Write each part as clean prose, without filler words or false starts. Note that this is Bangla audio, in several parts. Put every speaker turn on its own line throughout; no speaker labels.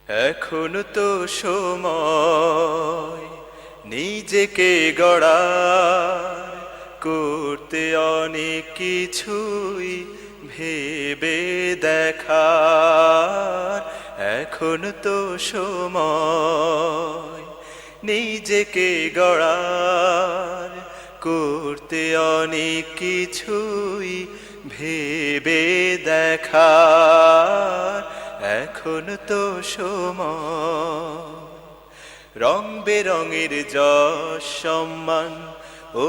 এখন তো সময় নিজেকে গড়ার, করতে অনেক কিছুই ভেবে দেখার। এখন তো সময় নিজেকে গড়ার, করতে অনেক কিছুই ভেবে দেখার। এখন তো সময় রং বেরঙের যশ সম্মান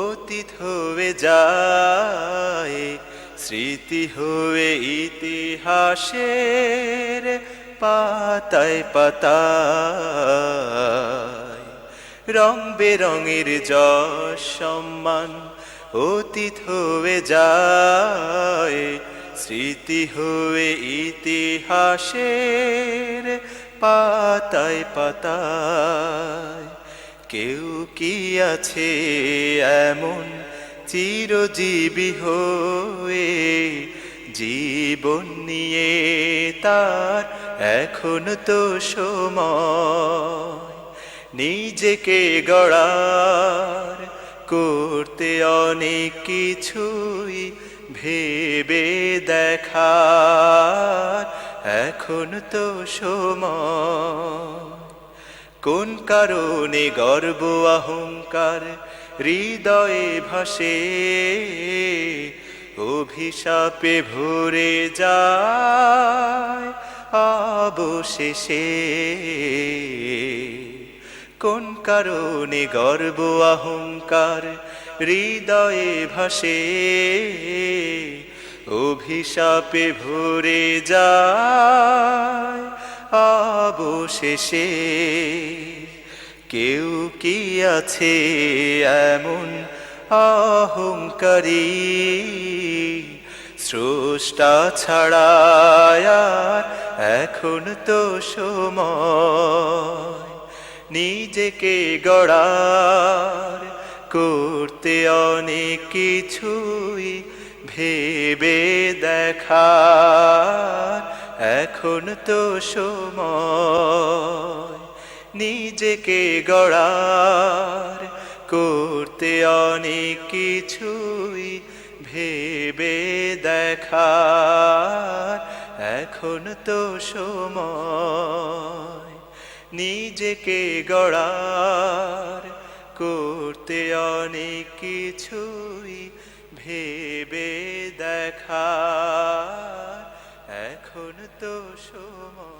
অতীত হয়ে যায়, স্মৃতি হয়ে ইতিহাসের পাতায় পাতায়। রং বেরঙের যশ সম্মান অতীত হয়ে যায়, স্মৃতি হয়ে ইতিহাসের পাতায় পাতায়। কেউ কি আছে এমন চিরজীবী হয়ে, জীবন নিয়ে তার এখন তো সময় নিজেকে গড়ার, করতে অনেক কিছুই ভেবে দেখার। এখন তো সময় কোন কারণে গর্ব অহংকার হৃদয়ে ভাসে, অভিশাপে ভরে যায় অবশেষে। কোন কারণে গর্ব অহংকার হৃদয়ে ভাসে, অভিশাপে ভরে যায় অবশেষে। কেউ কি আছে এমন অহংকারী, স্রষ্টা ছাড়া আর এখন তো সময় নিজেকে গড়ার, করতে অনেক কিছুই ভেবে দেখার। এখন তো সময় নিজেকে গড়ার, করতে অনেক কিছুই ভেবে দেখার। এখন তো সময় নিজেকে গড়ার, করতে অনেক কিছুই ভেবে দেখার। এখন তো সময়।